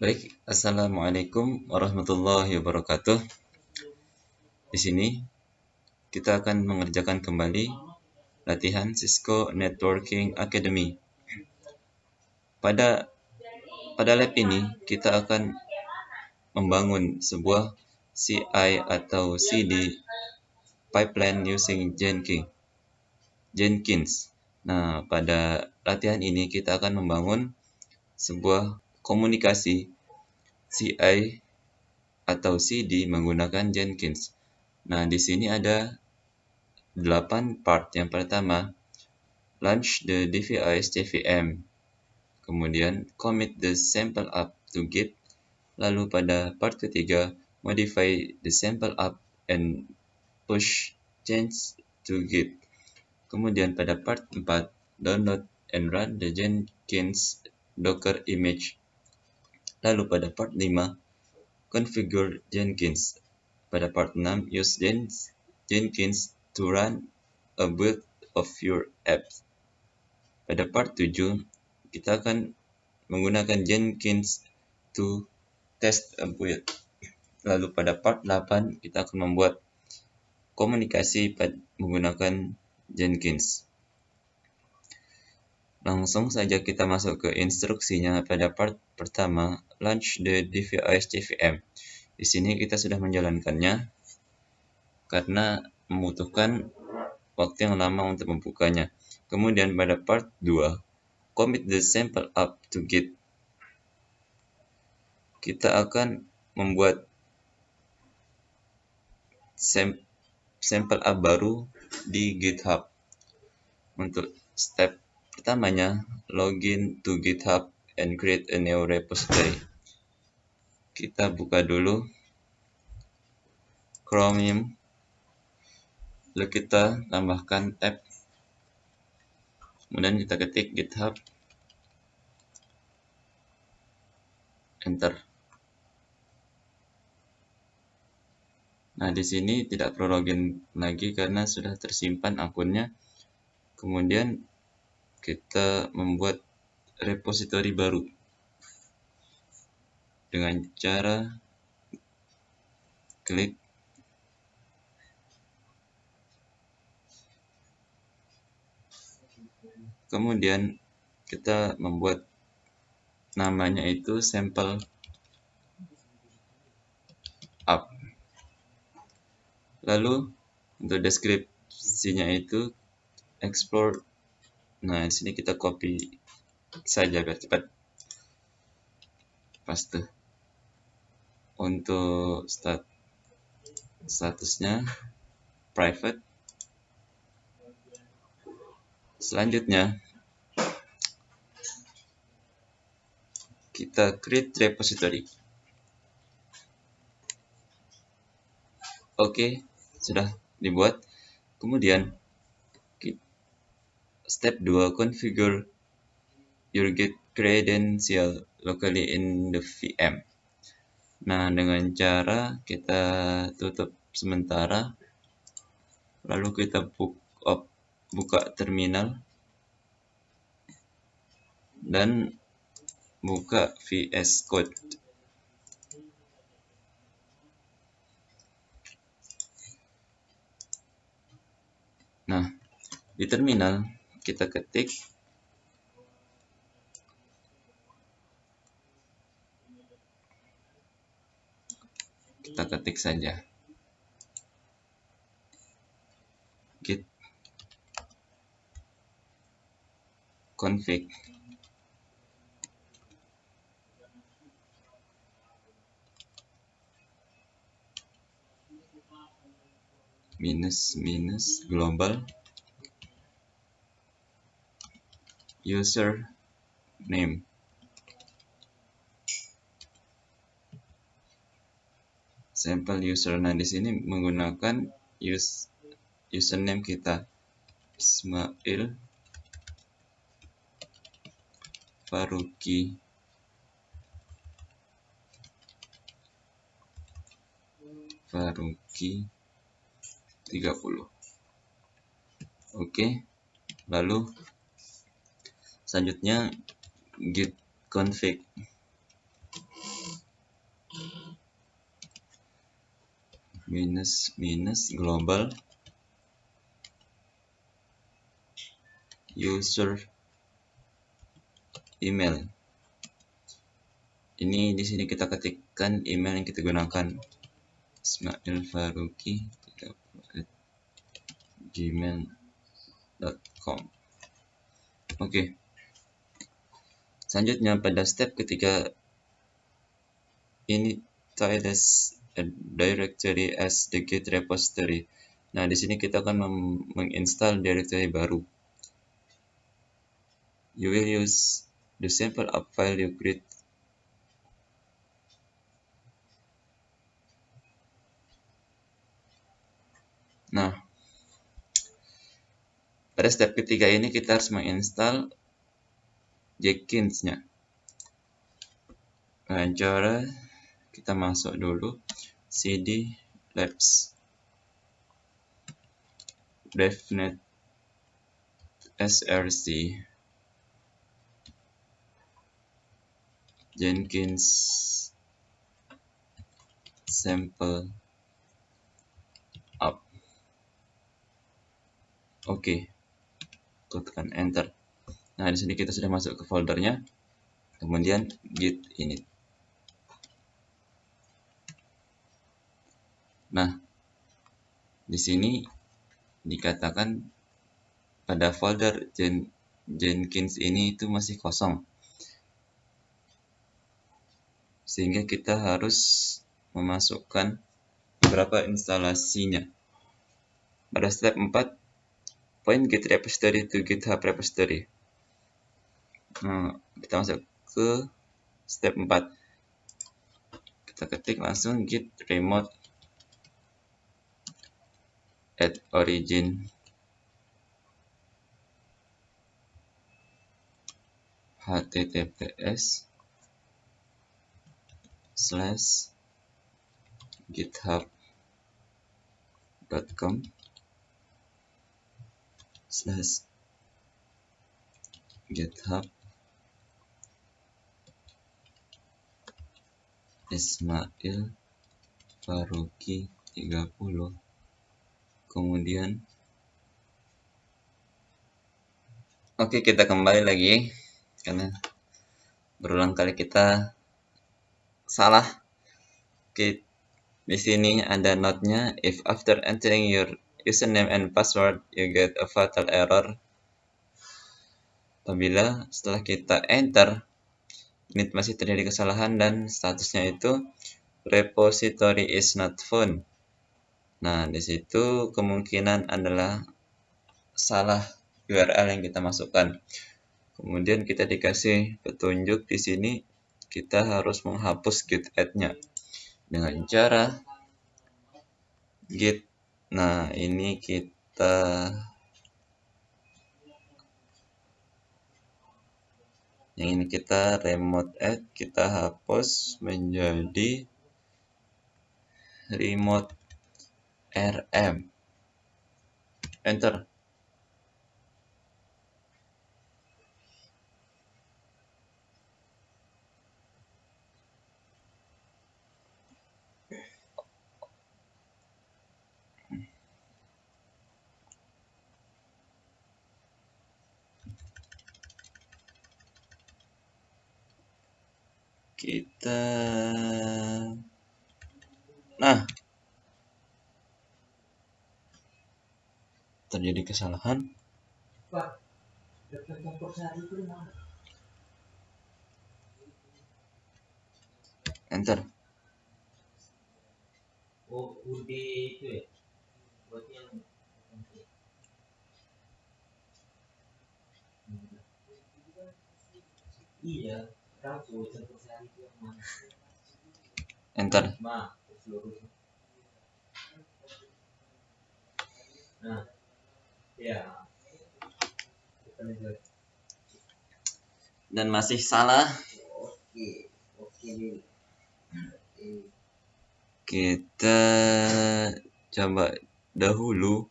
Baik, Assalamualaikum warahmatullahi wabarakatuh. Di sini kita akan mengerjakan kembali latihan Cisco Networking Academy. Pada lab ini kita akan membangun sebuah CI atau CD pipeline using Jenkins. Nah, pada latihan ini kita akan membangun sebuah komunikasi CI atau CD menggunakan Jenkins. Nah, di sini ada 8 part. Yang pertama, launch the device JVM. Kemudian, commit the sample up to Git. Lalu pada part ketiga, modify the sample up and push change to Git. Kemudian pada part 4, download and run the Jenkins Docker image. Lalu pada part 5, configure Jenkins. Pada part 6, use Jenkins to run a build of your apps. Pada part 7, kita akan menggunakan Jenkins to test a build. Lalu pada part 8, kita akan membuat komunikasi menggunakan Jenkins. Langsung saja kita masuk ke instruksinya. Pada part pertama, launch the device JVM. Di sini kita sudah menjalankannya karena membutuhkan waktu yang lama untuk membukanya. Kemudian pada part 2, commit the sample up to Git. Kita akan membuat sample up baru di GitHub. Untuk step pertamanya, login to GitHub and create a new repository. Kita buka dulu Chromium, lalu kita tambahkan tab, kemudian kita ketik GitHub, enter. Nah, di sini tidak perlu login lagi karena sudah tersimpan akunnya. Kemudian kita membuat repositori baru dengan cara klik kemudian kita membuat namanya itu sample up. Lalu untuk deskripsinya itu explore. Nah, di sini kita copy saja biar cepat. Paste. Untuk statusnya private. Selanjutnya kita create repository. Oke, sudah dibuat. Kemudian step 2, configure your Git credential locally in the VM. Nah, dengan cara kita tutup sementara, lalu kita buka terminal dan buka VS Code. Nah, di terminal kita ketik saja git config minus global user name. Sampel user. Nah, di sini menggunakan username kita Ismail Faruqi Faruqi 30. Oke. Lalu selanjutnya git config minus global user email. Ini di sini kita ketikkan email yang kita gunakan, ismailfaruqi30@gmail.com. Oke. Selanjutnya pada step ketiga ini as a directory as the git repository. Nah, di sini kita akan menginstal directory baru. You will use the sample app file you create. Nah, pada step ketiga ini kita harus menginstal Jenkins-nya. Nah, cara kita masuk dulu cd labs devnet src Jenkins sample up. Oke, tekan enter. Nah, di sini kita sudah masuk ke foldernya. Kemudian git init. Nah, di sini dikatakan pada folder Jenkins ini itu masih kosong, sehingga kita harus memasukkan beberapa instalasinya. Pada step 4, point git repository to GitHub repository. Nah, kita masuk ke step 4. Kita ketik langsung git remote at origin https://github.com/github Ismail Faruqi 30. Kemudian oke, kita kembali lagi karena berulang kali kita salah. Oke, di sini ada note-nya, if after entering your username and password you get a fatal error. Apabila setelah kita enter ini masih terjadi kesalahan dan statusnya itu repository is not found. Nah, di situ kemungkinan adalah salah URL yang kita masukkan. Kemudian kita dikasih petunjuk di sini kita harus menghapus git add-nya dengan cara git. Nah, ini kita remote add, kita hapus menjadi remote rm. Enter. Nah, terjadi kesalahan. Enter. Oh, udah itu ya. Buat yang iya, tahu campur sari itu yang mana. Enter. Nah, ya. Dan masih salah. Oke. Kita coba dahulu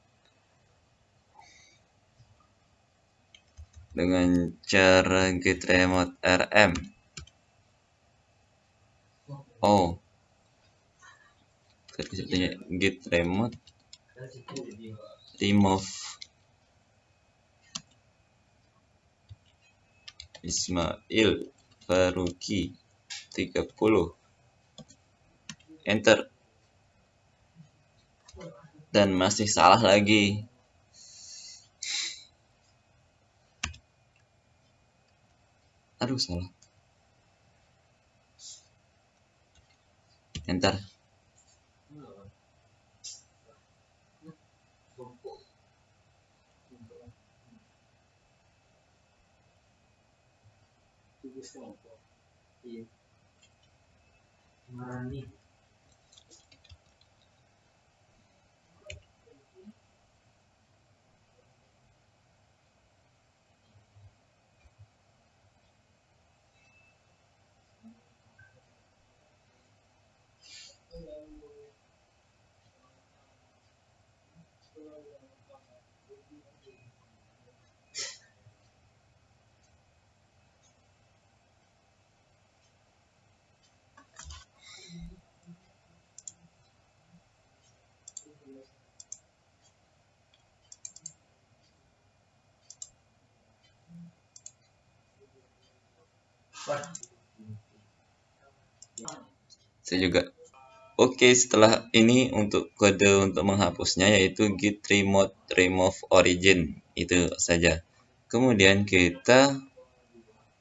dengan cara git remote rm. Oh, git remote Kan situ dia. remove Ismail Faruqi 30, enter, dan masih salah lagi. Aduh, salah. Enter. Marani. Saya juga. Oke, setelah ini untuk kode untuk menghapusnya yaitu git remote remove origin, itu saja. Kemudian kita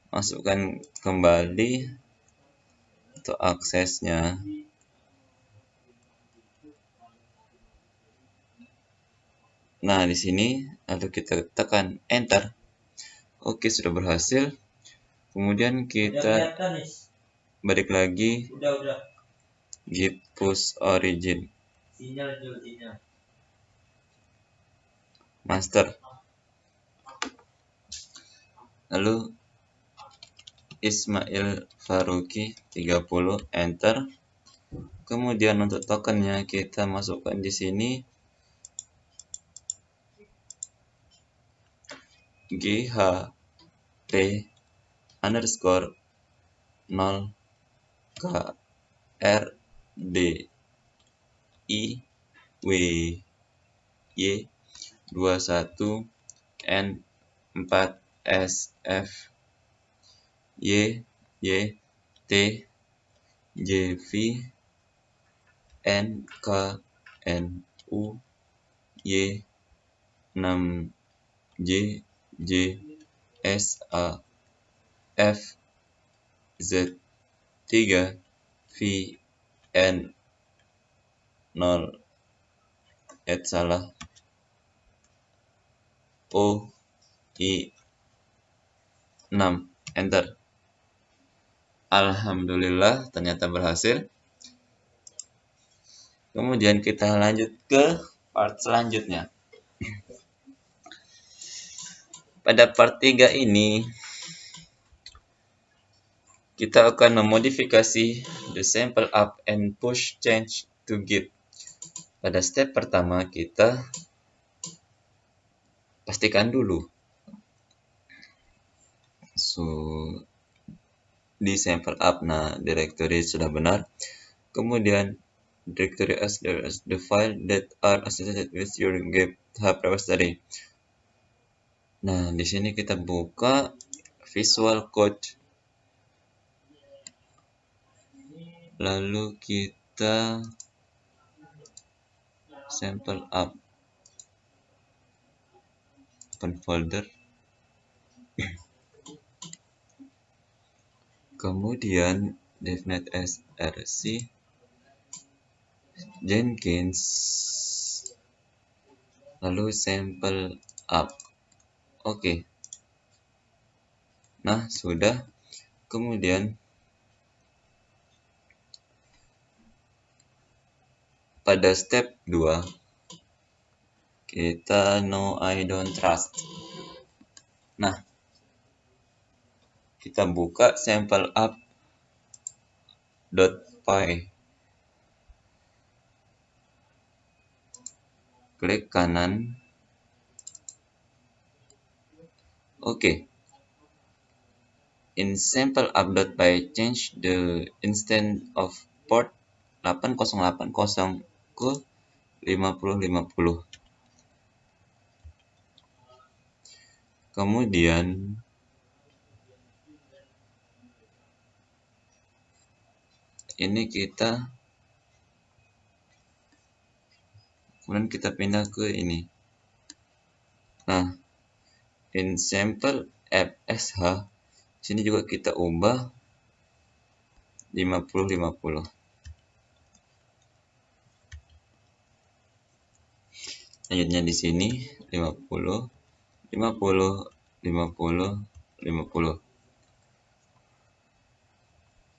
masukkan kembali untuk aksesnya. Nah, di sini lalu kita tekan enter. Oke, sudah berhasil. Kemudian kita balik lagi Udah. git push origin Sinyal juga sinyal. master. Lalu Ismail Faruqi 30, enter. Kemudian untuk tokennya kita masukkan di sini GHT underscore 0 KRDI WY 21 N4 SF YYT JV NKNU Y6 JJ SA F Z3 VN 0 salah O I 6, enter. Alhamdulillah, ternyata berhasil. Kemudian kita lanjut ke part selanjutnya. Pada part 3 ini kita akan memodifikasi the sample up and push change to git. Pada step pertama kita pastikan dulu di sample up, nah directory sudah benar. Kemudian directory as the file that are associated with your GitHub repository. Nah, di sini kita buka Visual Code. Lalu kita sample up. Open folder. Kemudian devnet src Jenkins, lalu sample up. Oke. Nah, sudah. Kemudian pada step 2 kita no I don't trust. Nah, kita buka sample up.py. Klik kanan. Oke. In sample up.py, change the instance of port 8080 ke 50-50. Kemudian ini kemudian kita pindah ke ini. Nah, in sample FSH sini juga kita ubah 50-50. Selanjutnya di sini 50, 50, 50, 50.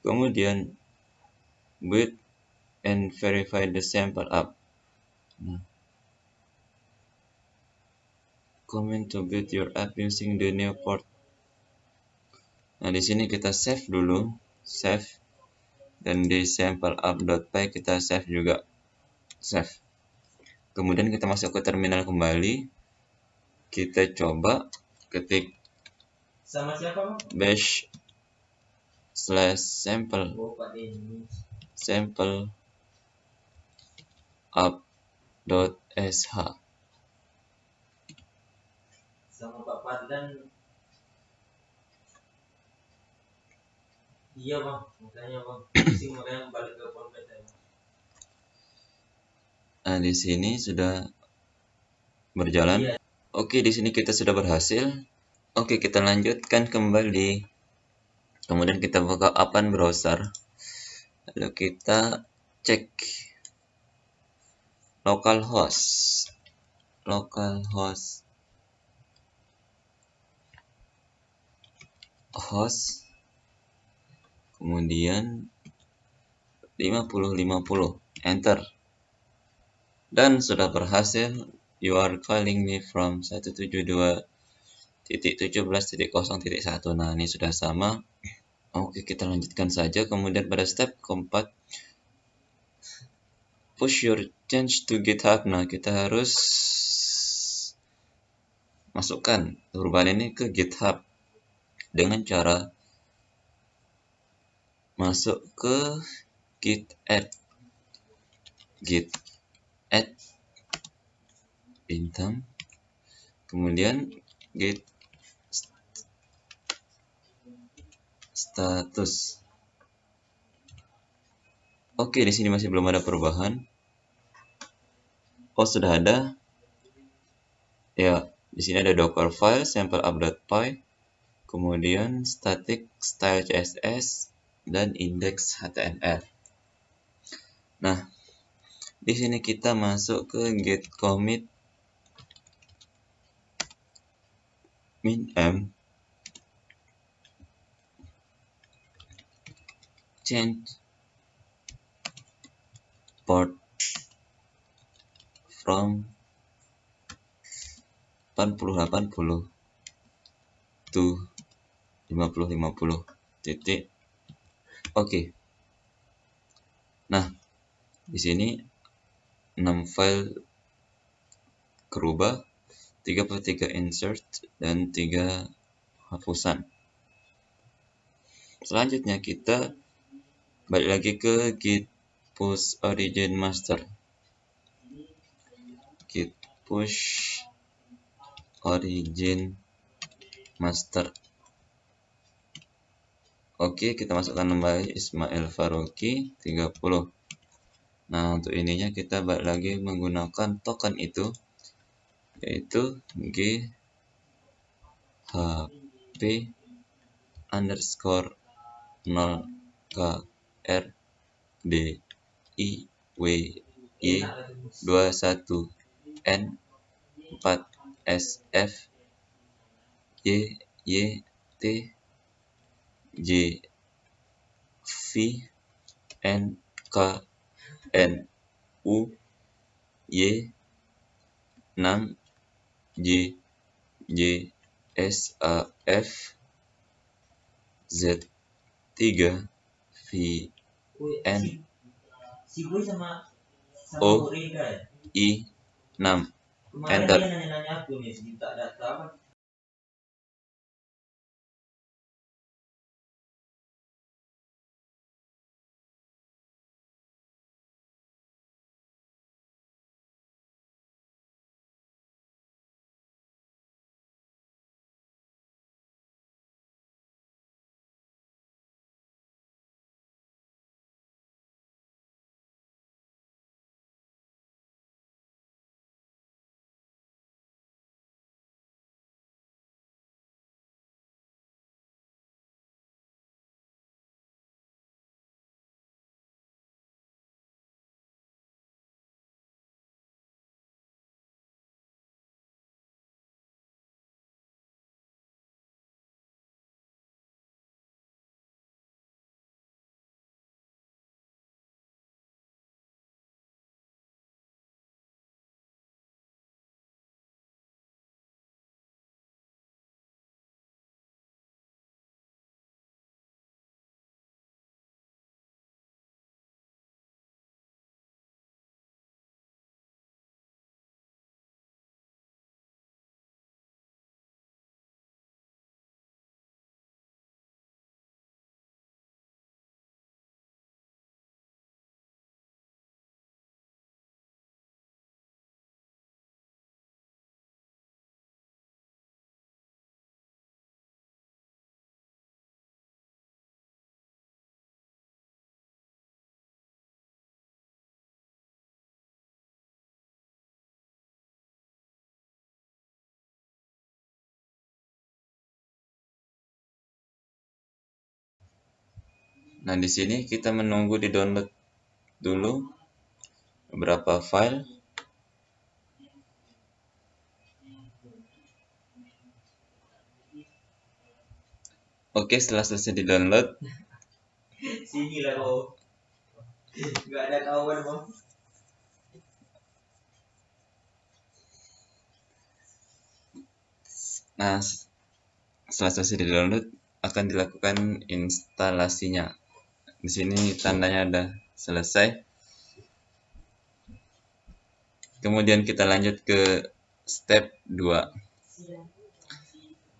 Kemudian build and verify the sample up. Nah, comment to build your app using the new port. Nah, di sini kita save dulu, save, dan di sample app.py kita save juga, save. Kemudian kita masuk ke terminal kembali, kita coba ketik Sama siapa, Bang? bash /sample sample app.sh. Sama Pak Padlan. Iya, Bang, makanya Bang. Pusing makanya balik ke Polpet ya. Nah, di sini sudah berjalan. Iya. Oke, di sini kita sudah berhasil. Oke, kita lanjutkan kembali. Kemudian kita buka Apan browser. Lalu kita cek localhost. Host. Kemudian 50-50. Enter. Dan sudah berhasil. You are calling me from 172.17.0.1. Nah, ini sudah sama. Oke, kita lanjutkan saja. Kemudian pada step keempat, push your change to GitHub. Nah, kita harus masukkan perubahan ini ke GitHub dengan cara masuk ke git add bintang, kemudian git status. Oke, di sini masih belum ada perubahan. Oh, sudah ada. Ya, di sini ada docker file sample app.py, kemudian static style CSS dan index HTML. Nah, di sini kita masuk ke git commit min-m change port from 8080 to 5050 titik. Oke. Nah, di sini 6 file kerubah, 33 insert dan 3 hapusan. Selanjutnya kita balik lagi ke git push origin master. Git push origin master. Oke, kita masukkan kembali Ismail Faruqi 30. Nah, untuk ininya kita balik lagi menggunakan token itu, yaitu GHP underscore 0 KR DIWY 21 N 4 SF YYT JV NK NU Y 6 JSAF Z3 VN Si Boy sama O Rinka ya? I 6. Kemarin Enter. dia nanya-nanya aku nih, minta data Nah, di sini kita menunggu di download dulu beberapa file. Oke, setelah selesai di download, Sini lah kau. Gak ada kawan bang. nah setelah selesai di download akan dilakukan instalasinya. Di sini tandanya ada selesai. Kemudian kita lanjut ke step 2.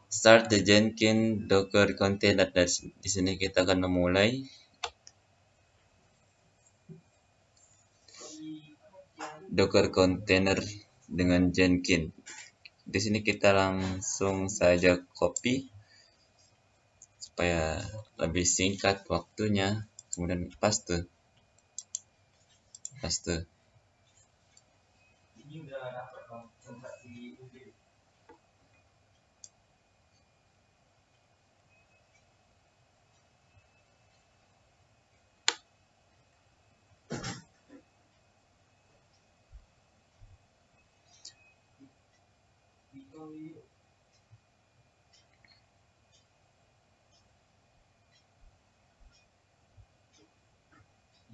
Start the Jenkins Docker container. Di sini kita akan memulai Docker container dengan Jenkins. Di sini kita langsung saja copy supaya lebih singkat waktunya. Kemudian paste. Ini udah dapat bang. Tempat di UB.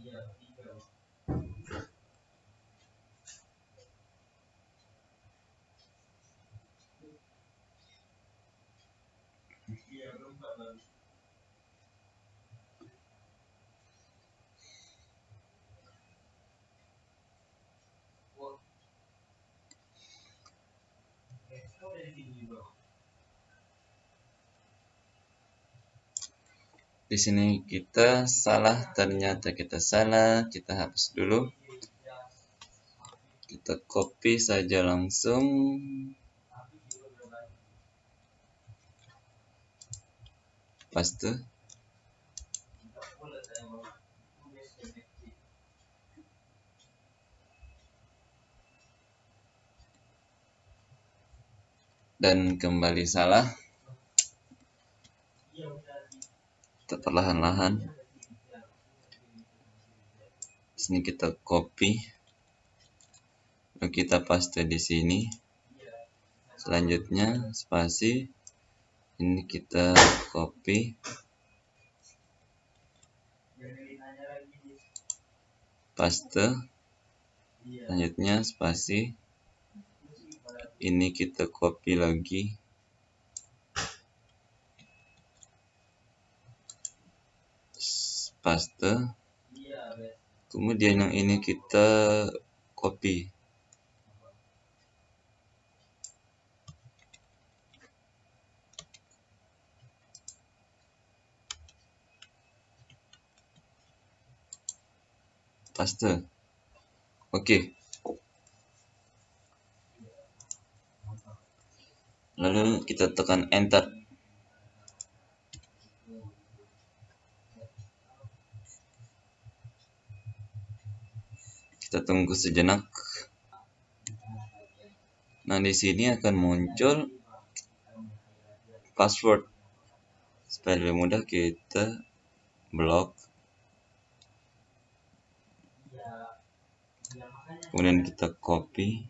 Iya, 3 bang. Iya, 4 bang. Kau dari sini bang. Di sini kita salah, ternyata kita salah. Kita hapus dulu. Kita copy saja langsung. Paste. Dan kembali salah. Kita perlahan-lahan. Di sini kita copy. Lalu kita paste di sini. Selanjutnya spasi. Ini kita copy. Paste. Selanjutnya spasi. Ini kita copy lagi. Paste. Kemudian yang ini kita copy. Paste. Oke. Lalu kita tekan enter. Kita tunggu sejenak. Nah, di sini akan muncul password. Supaya lebih mudah kita blok. Kemudian kita copy.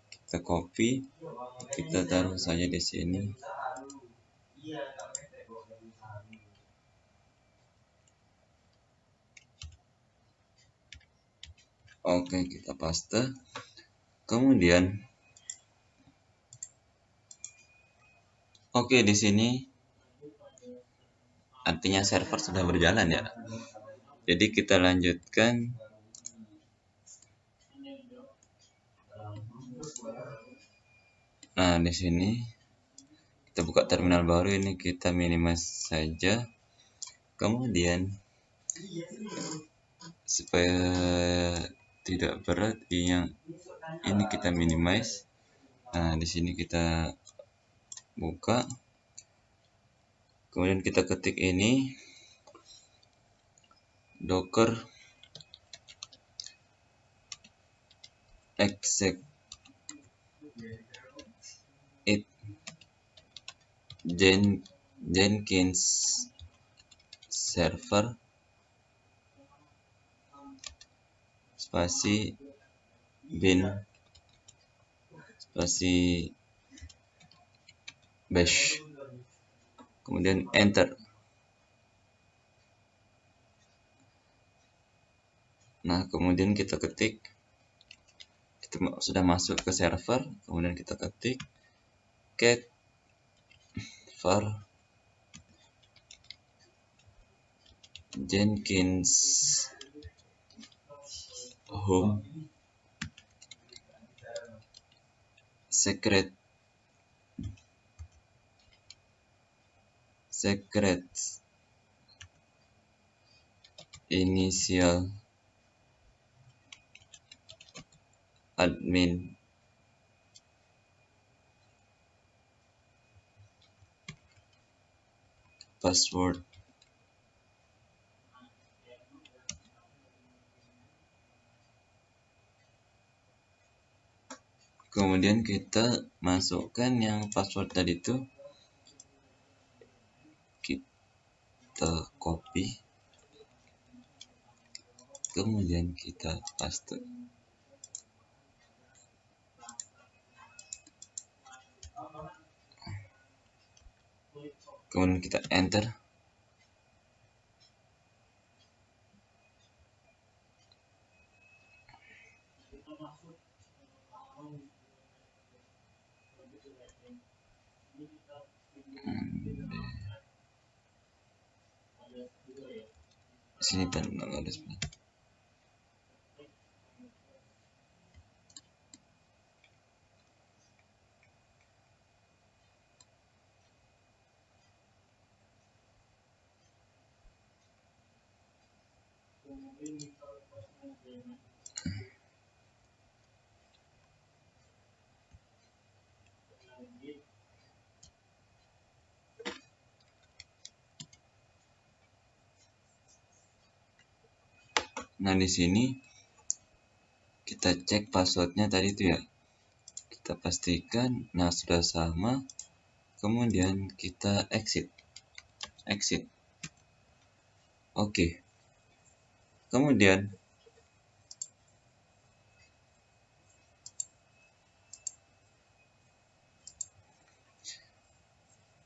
Kita copy. Kita taruh saja di sini. Oke, kita paste. Kemudian oke, di sini artinya server sudah berjalan ya. Jadi kita lanjutkan. Nah, di sini kita buka terminal baru, ini kita minimize saja. Kemudian supaya tidak berat, yang ini kita minimize. Nah, di sini kita buka. Kemudian kita ketik ini docker exec it. Jenkins server spasi bin spasi bash, kemudian enter. Nah, kemudian kita ketik, kita sudah masuk ke server, kemudian kita ketik cat var Jenkins home secret initial admin password. Kemudian kita masukkan yang password tadi itu, kita copy, kemudian kita paste. Kemudian kita enter. Sini kan nggak ada sebenarnya. Nah, di sini kita cek passwordnya tadi itu ya, kita pastikan. Nah, sudah sama, kemudian kita exit. Oke. Kemudian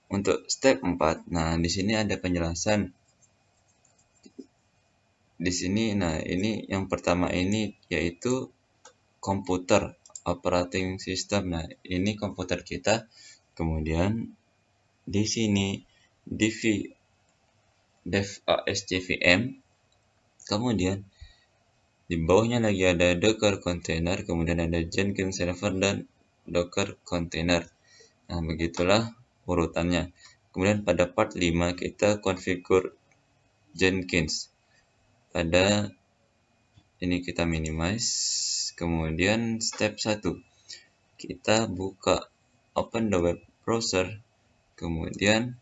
untuk step 4, nah di sini ada penjelasan. Di sini, nah ini yang pertama ini yaitu komputer operating system. Nah, ini komputer kita. Kemudian di sini dev ASCVM. Kemudian di bawahnya lagi ada Docker container, kemudian ada Jenkins server dan Docker container. Nah, begitulah urutannya. Kemudian pada part 5 kita configure Jenkins. Pada ini kita minimize. Kemudian step 1, kita buka open the web browser. Kemudian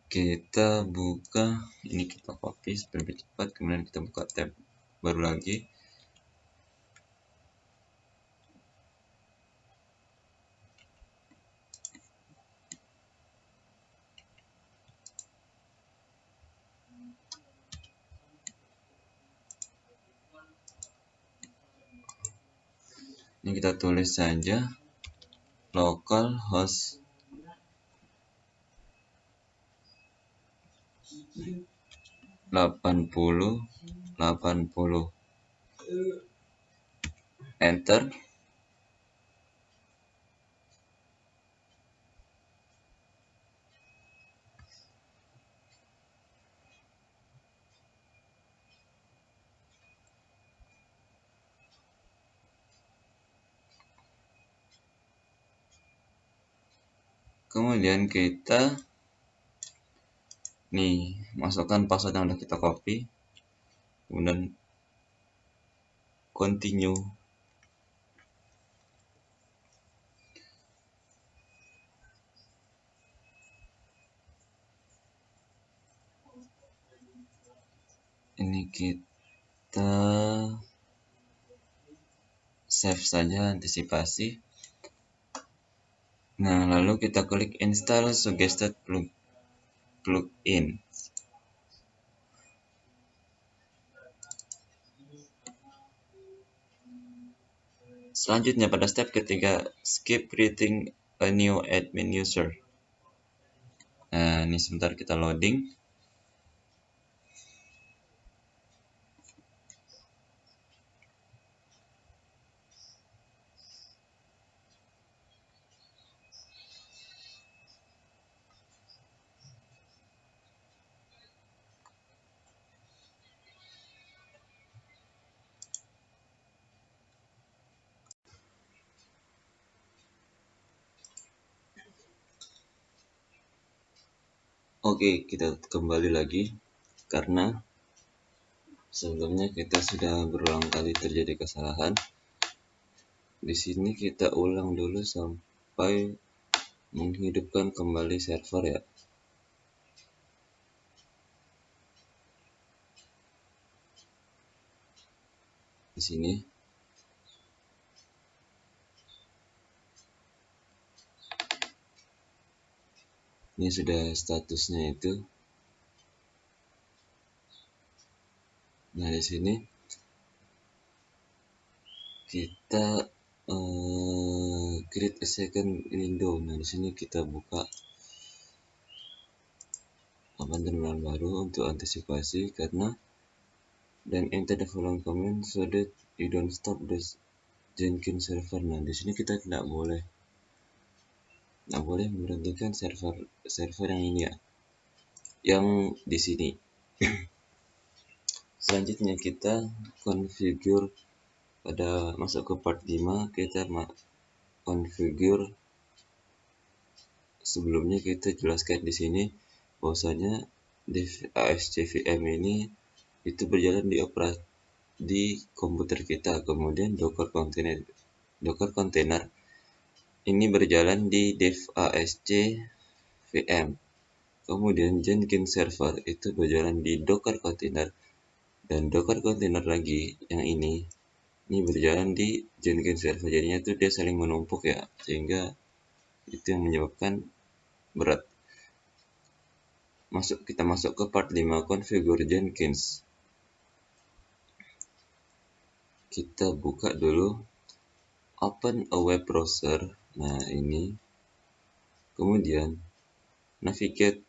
kita buka, ini kita copy supaya lebih cepat. Kemudian kita buka tab baru lagi. Ini kita tulis saja localhost 80 enter. Kemudian kita masukkan password yang sudah kita copy, kemudian continue. Ini kita save saja, antisipasi. Nah, lalu kita klik install suggested plugin. Selanjutnya pada step ketiga, skip creating a new admin user. Nah, ini sebentar kita loading. Oke, kita kembali lagi karena sebelumnya kita sudah berulang kali terjadi kesalahan. Di sini kita ulang dulu sampai menghidupkan kembali server ya. Di sini ini sudah statusnya itu. Nah, di sini kita create a second window. Nah, di sini kita buka terminal baru untuk antisipasi karena dan enter the following command so that you don't stop the Jenkins server. Nah, di sini kita tidak boleh memberhentikan server yang ini ya, yang di sini. Selanjutnya kita configure masuk ke part 5, kita configure. Sebelumnya kita jelaskan di sini bahwasanya div ASCVM ini itu berjalan di komputer kita, kemudian Docker container ini berjalan di div ASCVM, kemudian Jenkins server itu berjalan di Docker container, dan Docker container lagi yang ini berjalan di Jenkins server. Jadinya tuh dia saling menumpuk ya, sehingga itu yang menyebabkan berat. Kita masuk ke part 5, configure Jenkins. Kita buka dulu, open a web browser. Nah, ini. Kemudian navigate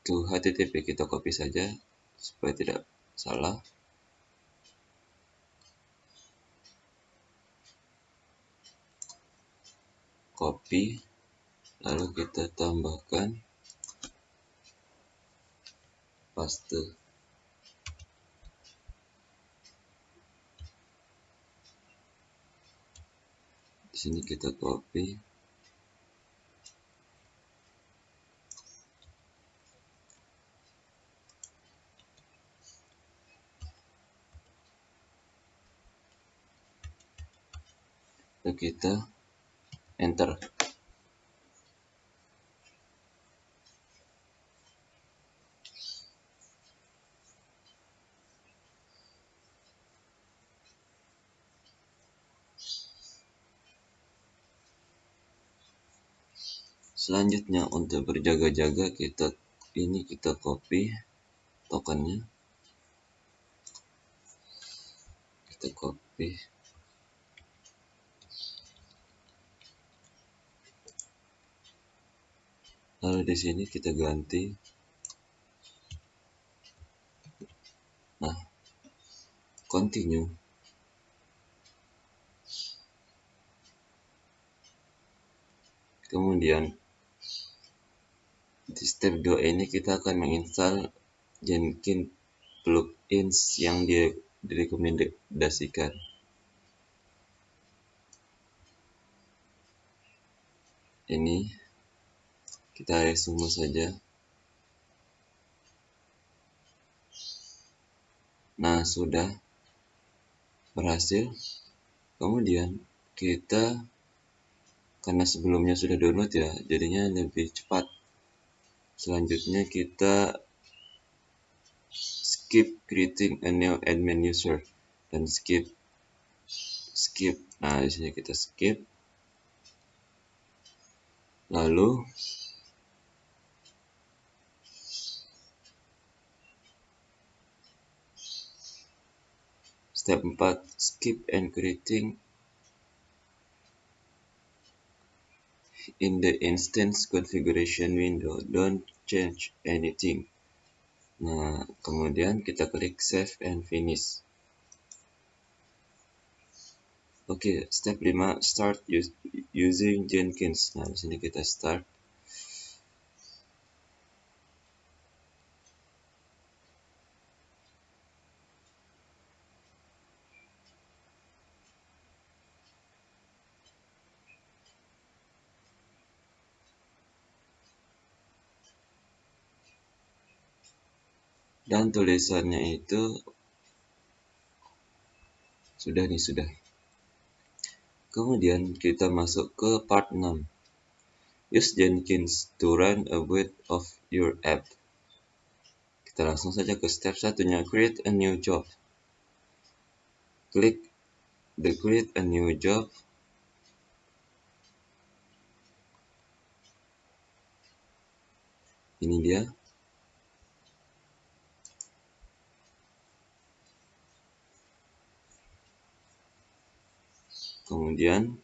to HTTP, kita copy saja supaya tidak salah. Copy, lalu kita tambahkan paste. Di sini kita copy. Lalu kita enter. Selanjutnya untuk berjaga-jaga kita copy tokennya. Kita copy. Lalu di sini kita ganti. Nah, continue. Kemudian di step 2 ini kita akan menginstal Jenkins plugins yang direkomendasikan. Ini kita resume saja. Nah, sudah berhasil. Kemudian kita, karena sebelumnya sudah download ya, jadinya lebih cepat. Selanjutnya kita skip creating a new admin user dan skip. Nah, di sini kita skip. Lalu step 4, skip and creating in the instance configuration window, don't change anything. Nah, kemudian kita klik save and finish. Oke, step 5, start using Jenkins. Nah, di sini kita start. Dan tulisannya itu sudah. Kemudian kita masuk ke part 6. Use Jenkins to run a build of your app. Kita langsung saja ke step satunya, create a new job. Klik the create a new job. Ini dia. Kemudian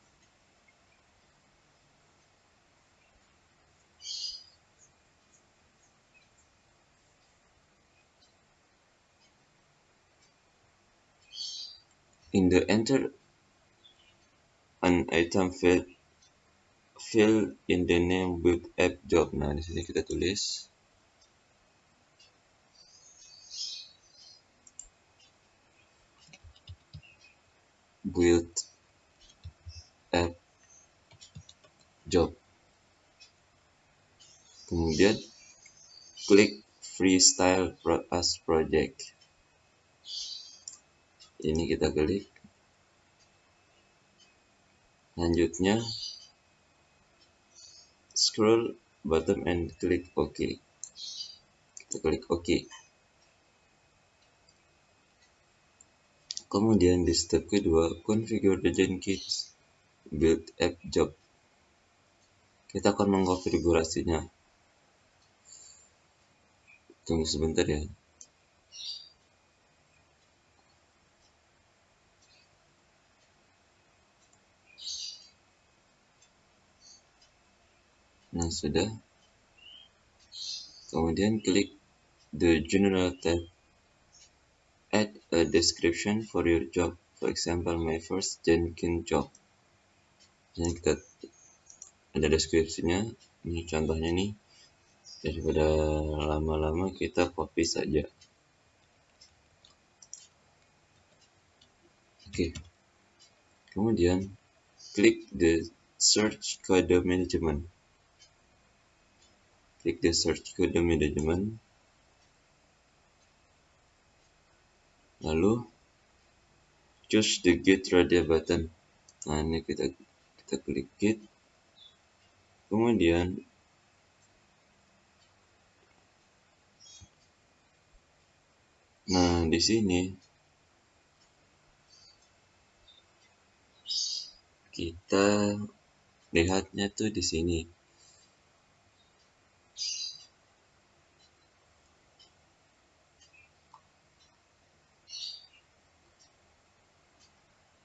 in the enter an item field, fill in the name build app job. Nah, di sini kita tulis build app job. Kemudian klik freestyle as project. Ini kita klik. Selanjutnya scroll bottom and klik OK. Kita klik OK. Kemudian di step kedua, configure the Jenkins build app job. Kita akan mengkonfigurasinya. Tunggu sebentar ya. Nah, sudah. Kemudian klik the general tab. Add a description for your job. For example, my first Jenkins job. Jadi kita ada deskripsinya. Ini contohnya nih. Daripada lama-lama kita copy saja. Oke. Kemudian klik the search code management. Klik the search code management. Lalu choose the get ready button. Nah, ini kita klik get. Kemudian nah, di sini kita lihatnya tuh di sini.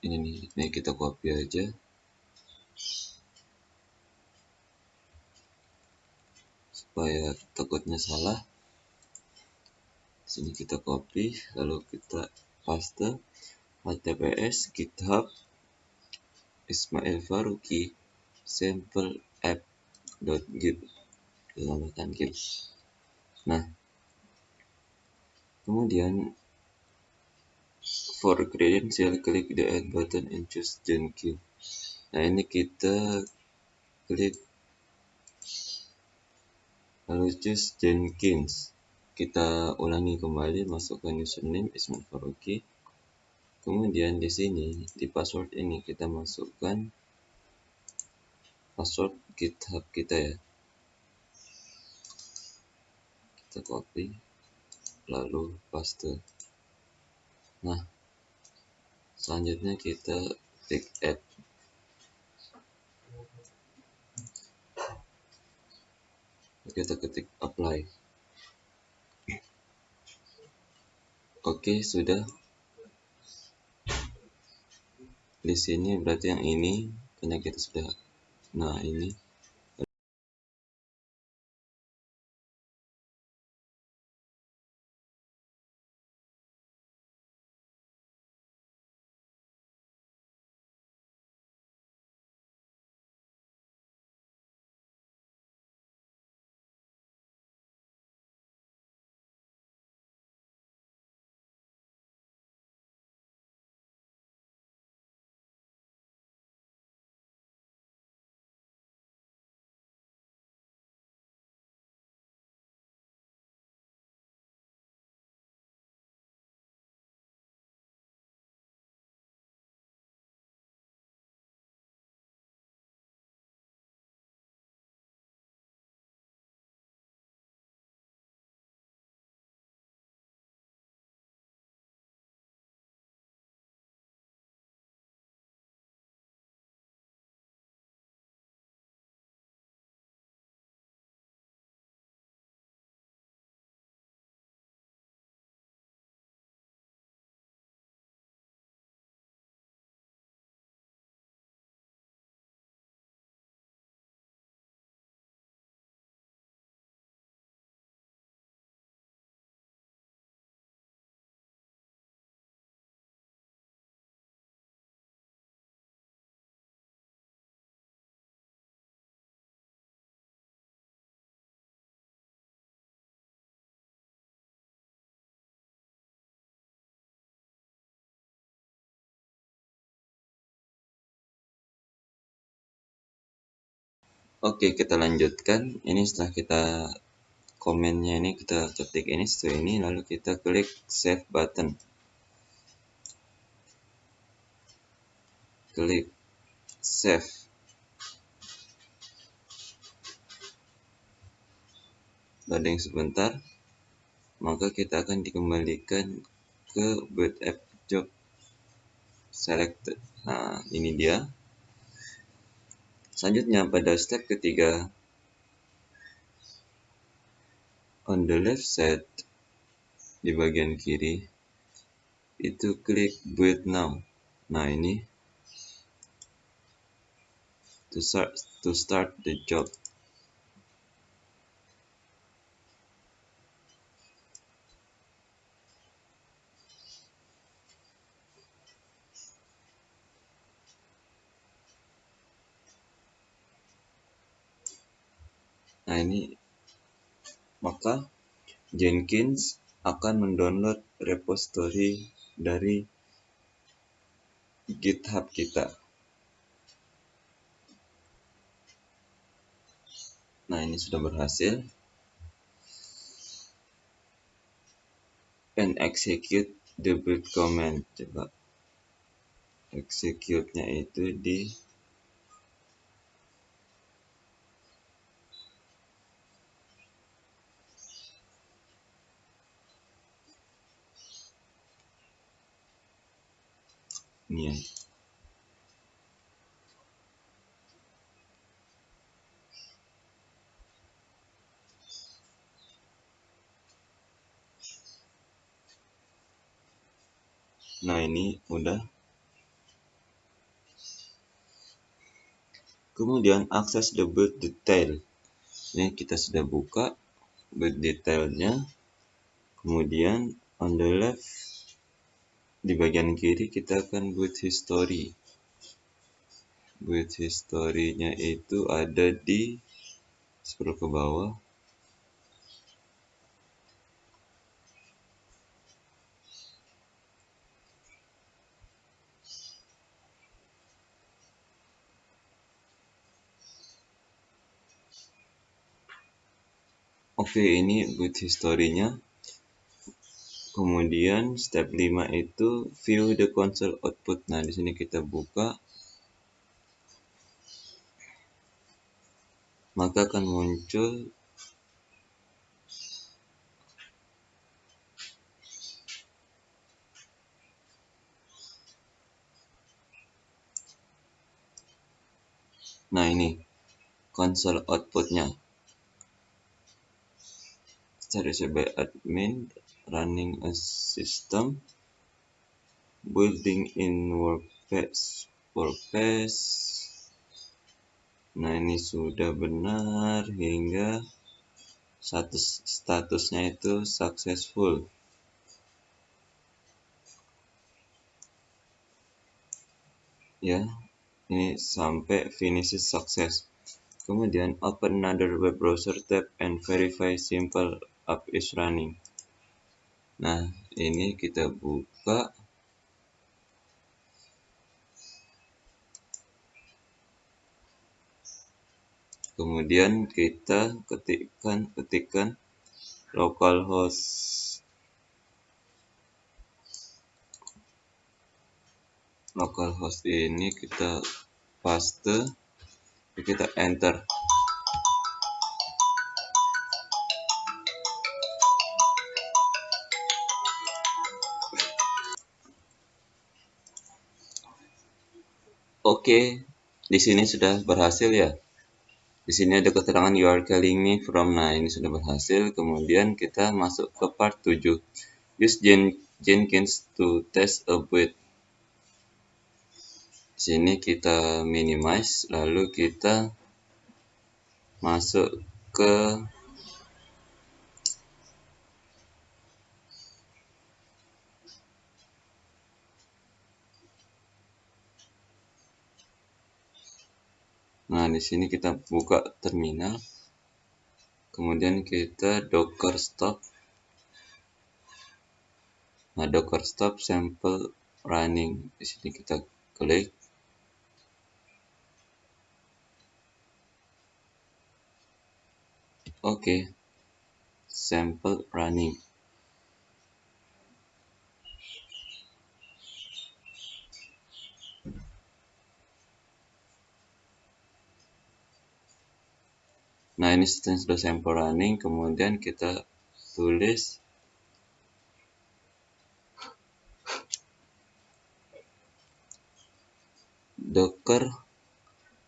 Ini nih, ini kita copy aja. Supaya takutnya salah. Sini kita copy, lalu kita paste https github Ismail Faruqi sample app.git. Tambahkan git. Nah, kemudian for credential klik the add button and choose Jenkins. Nah, ini kita klik lalu choose Jenkins. Kita ulangi kembali, masukkan username Ismail Faruqi. Kemudian di sini di password ini kita masukkan password GitHub kita ya. Kita copy lalu paste. Nah, selanjutnya kita klik add. kita ketik apply. Oke, sudah. Di sini berarti yang ini karena kita sudah, nah ini. Oke, kita lanjutkan. Ini setelah kita komennya ini kita ketik ini, setelah ini lalu kita klik save button. Klik save. Loading sebentar, maka kita akan dikembalikan ke build app job selected. Nah, ini dia. Selanjutnya pada step ketiga, on the left side di bagian kiri itu klik build now. Nah, ini to start the job. Nah, ini maka Jenkins akan mendownload repository dari GitHub kita. Nah, ini sudah berhasil. And execute the build command. Coba execute-nya itu di ini ya. Nah, ini udah. Kemudian akses the build detail. Ini kita sudah buka build detailnya. Kemudian on the left di bagian kiri kita akan build history. Build history-nya itu ada di scroll ke bawah. Oke, ini build history-nya. Kemudian step 5 itu view the console output. Nah, di sini kita buka. Maka akan muncul nah ini console outputnya. Start as by admin, running a system, building in WordPress. Nah, ini sudah benar hingga statusnya itu successful. Ya, ini sampai finish success. Kemudian open another web browser tab and verify simple app is running. Nah, ini kita buka. Kemudian kita ketikkan localhost. Localhost ini kita paste, kita enter. Oke, di sini sudah berhasil ya. Di sini ada keterangan you are calling me from. Nah, ini sudah berhasil. Kemudian kita masuk ke part 7. Use Jenkins to test a build. Di sini kita minimize, lalu kita masuk ke Nah, di sini kita buka terminal. Kemudian kita docker stop. Nah, docker stop sample running. Di sini kita klik. Oke. Sample running. Nah, ini sudah sample running. Kemudian kita tulis docker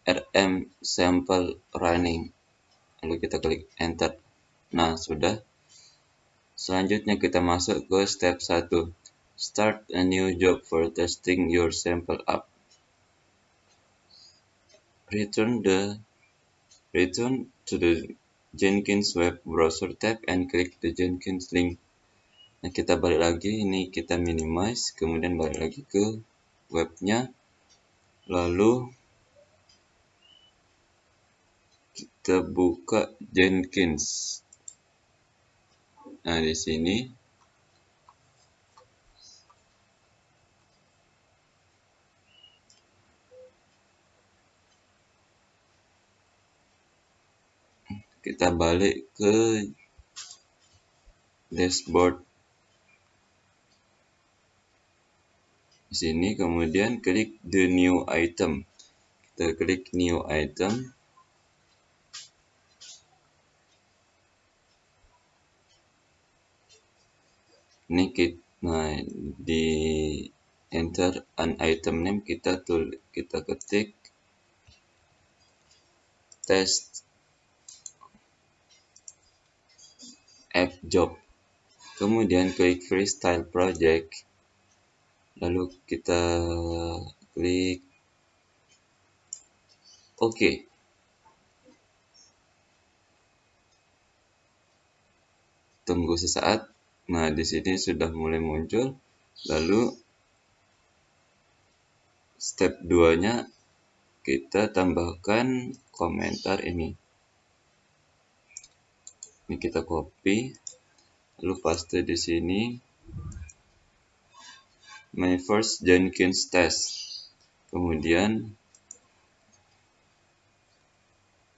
rm sample running. Lalu kita klik enter. Nah, sudah. Selanjutnya kita masuk ke step 1. Start a new job for testing your sample app. Return to the Jenkins web browser tab and click the Jenkins link. Nah, kita balik lagi, ini kita minimize, kemudian balik lagi ke webnya. Lalu kita buka Jenkins. Nah, di sini kita balik ke dashboard. Di sini kemudian klik the new item. Kita klik new item. Ini nah, di enter an item name kita ketik test app job. Kemudian klik freestyle project. Lalu kita klik OK. Tunggu sesaat. Nah, di sini sudah mulai muncul. Lalu step 2-nya kita tambahkan komentar ini. Ini kita copy, lalu paste di sini. My first Jenkins test. Kemudian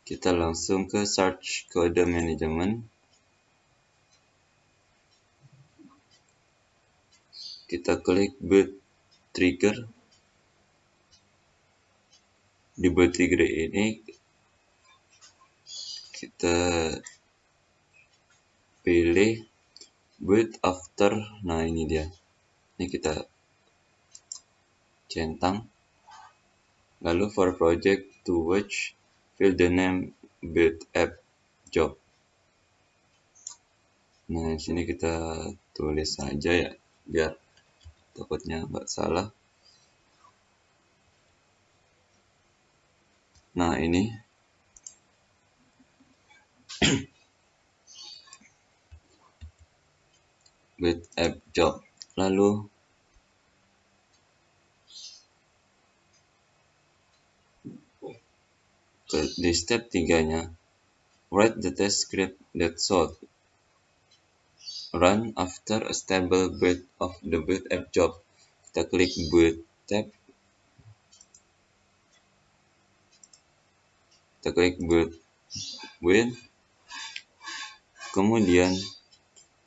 kita langsung ke search code management. Kita klik build trigger. Di build trigger ini kita pilih build after. Nah, ini dia. Ini kita centang. Lalu for project to watch, fill the name build app job. Nah, di sini kita tulis saja ya, biar takutnya nggak salah. Nah, ini with app job. Lalu di step 3-nya, write the test script that should run after a stable boot of the boot app job. Kita klik boot tab, kita klik boot, kemudian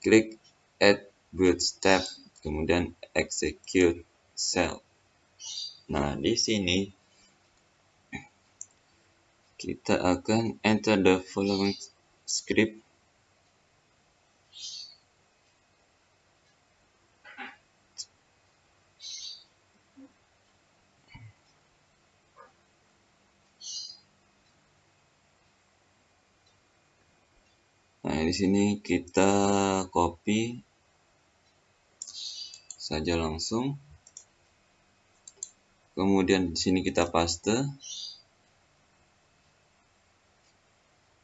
klik add bootstrap, kemudian execute shell. Nah, di sini kita akan enter the following script. Nah, di sini kita copy saja langsung. Kemudian di sini kita paste.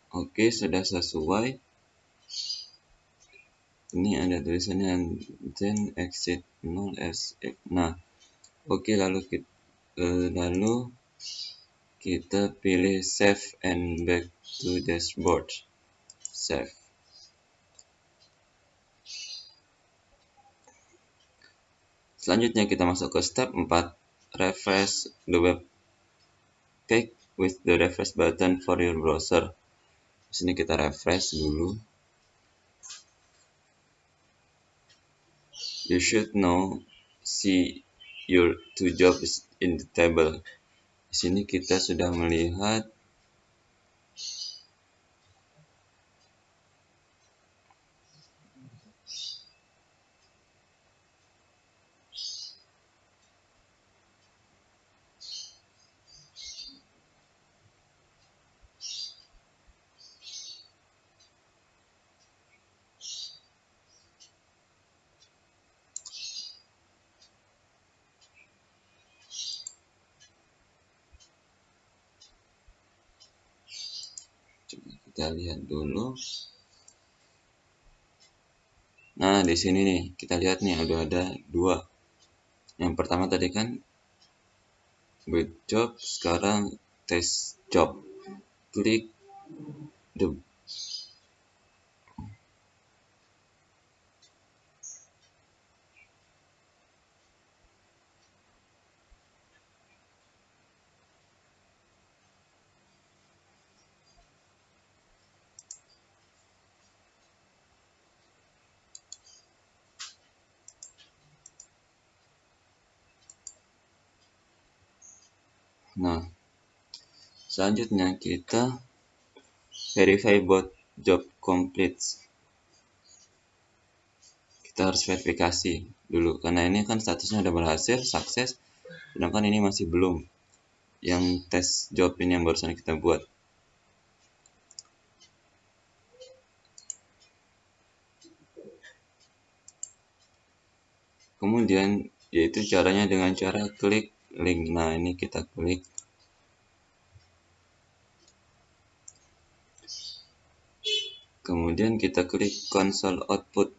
Oke, sudah sesuai. Ini ada tulisannya then exit null as. Nah, oke, lalu kita pilih save and back to dashboard. Save. Selanjutnya kita masuk ke step 4, refresh the web page with the refresh button for your browser. Di sini kita refresh dulu. You should now see your two jobs in the table. Di sini kita sudah melihat coba kita lihat dulu. Nah, di sini nih kita lihat nih udah ada dua. Yang pertama tadi kan boot job, sekarang test job. Klik the Nah, selanjutnya kita verify both job completes. Kita harus verifikasi dulu karena ini kan statusnya udah berhasil, sukses, sedangkan ini masih belum. Yang tes job ini yang barusan kita buat. Kemudian yaitu caranya dengan cara klik link. Nah, ini kita klik. Kemudian kita klik console output.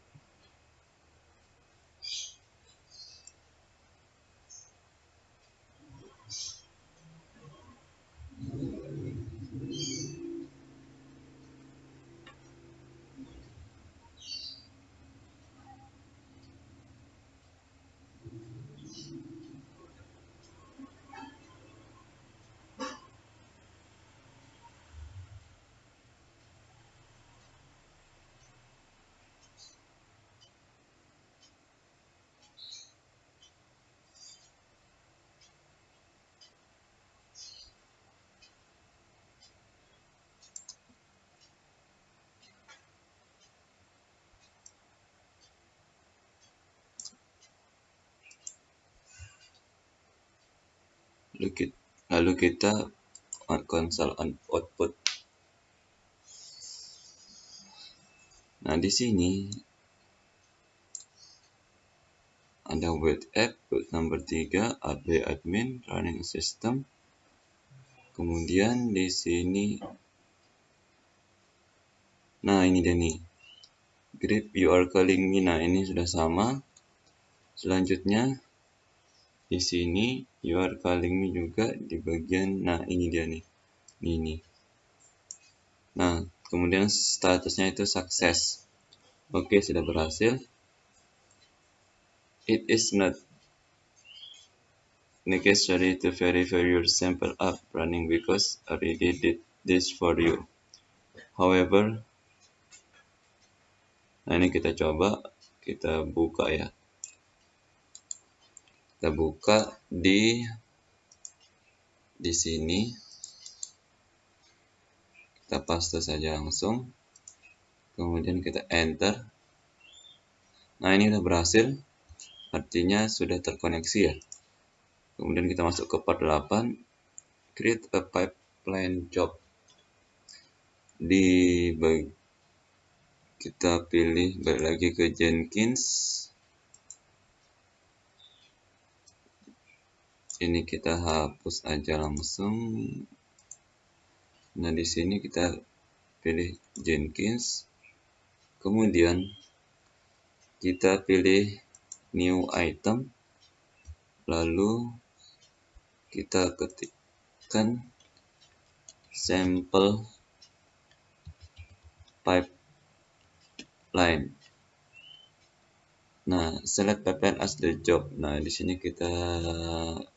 Lalu kita console output. Nah, di sini ada build app, build number 3, AB admin, running system. Kemudian di sini, nah ini dia nih, grip you are calling me. Nah, ini sudah sama. Selanjutnya di sini you are calling me juga di bagian, nah ini dia nih, ini. Nah, kemudian statusnya itu sukses. Oke, sudah berhasil. It is not necessary to verify your sample up running because I already did this for you. However, nah ini kita coba, kita buka ya. Kita buka di sini. Kita paste saja langsung. Kemudian kita enter. Nah, ini sudah berhasil. Artinya sudah terkoneksi ya. Kemudian kita masuk ke part 8. Create a pipeline job. Kita pilih balik lagi ke Jenkins. Ini kita hapus aja langsung. Nah, di sini kita pilih Jenkins. Kemudian kita pilih new item. Lalu kita ketikkan sample pipeline. Nah, select pipeline as the job. Nah, di sini kita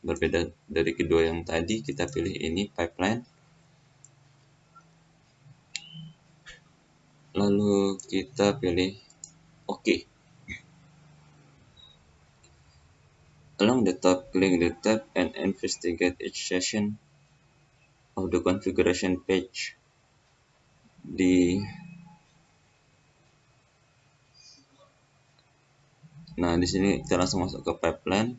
berbeda dari kedua yang tadi. Kita pilih ini pipeline. Lalu kita pilih OK. Along the top, click the tab and investigate each session of the configuration page. Nah, di sini kita langsung masuk ke pipeline.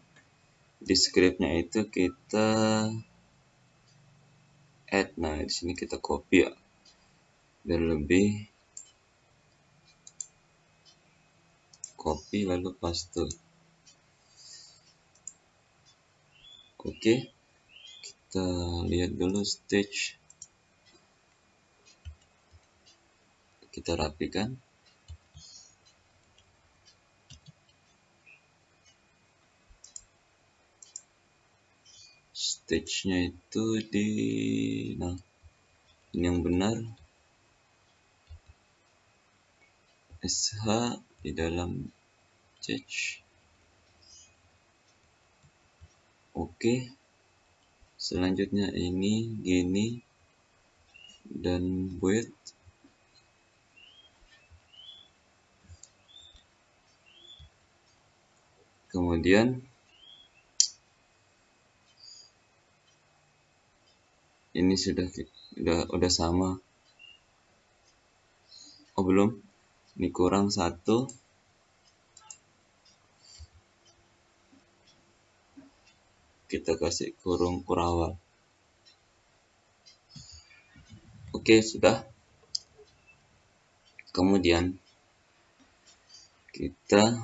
Di scriptnya itu kita add. Nah, di sini kita copy ya, biar lebih. Copy lalu paste. Oke, kita lihat dulu stage. Kita rapikan. Stage-nya itu nah, ini yang benar. SH di dalam change. Oke. Selanjutnya ini gini dan build. Kemudian ini sudah sama. Oh, belum. Ini kurang satu. Kita kasih kurung kurawal. Oke, sudah. Kemudian kita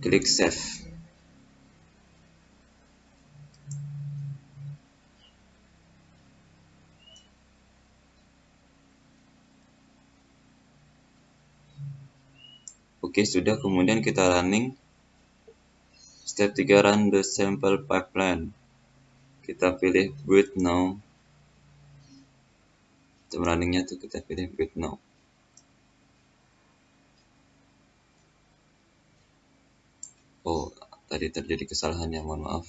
klik save. Oke, sudah. Kemudian kita running. Step 3, run the sample pipeline. Kita pilih build now. Untuk runningnya tuh kita pilih build now. Oh, tadi terjadi kesalahan ya, mohon maaf.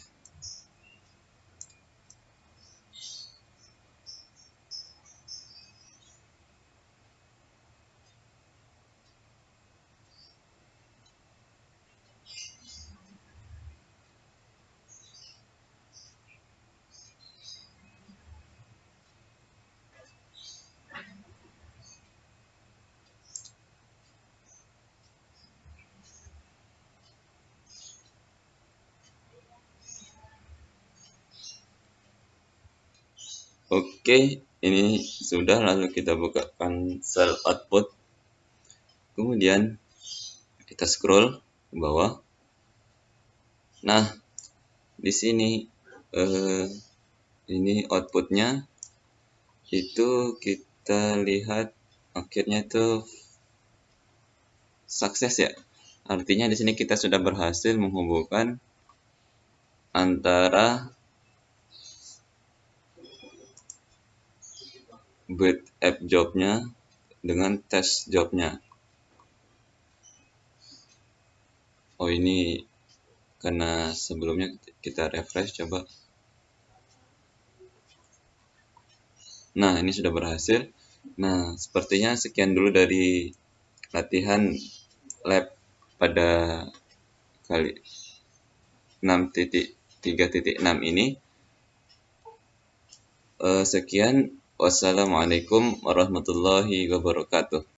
Oke, ini sudah, lalu kita buka sel output. Kemudian kita scroll ke bawah. Nah, di sini ini outputnya itu kita lihat akhirnya itu sukses ya. Artinya di sini kita sudah berhasil menghubungkan antara build app jobnya dengan test jobnya. Oh, ini karena sebelumnya kita refresh coba. Nah, ini sudah berhasil. Nah, sepertinya sekian dulu dari latihan lab pada kali 6.3.6 ini. Sekian, wassalamualaikum warahmatullahi wabarakatuh.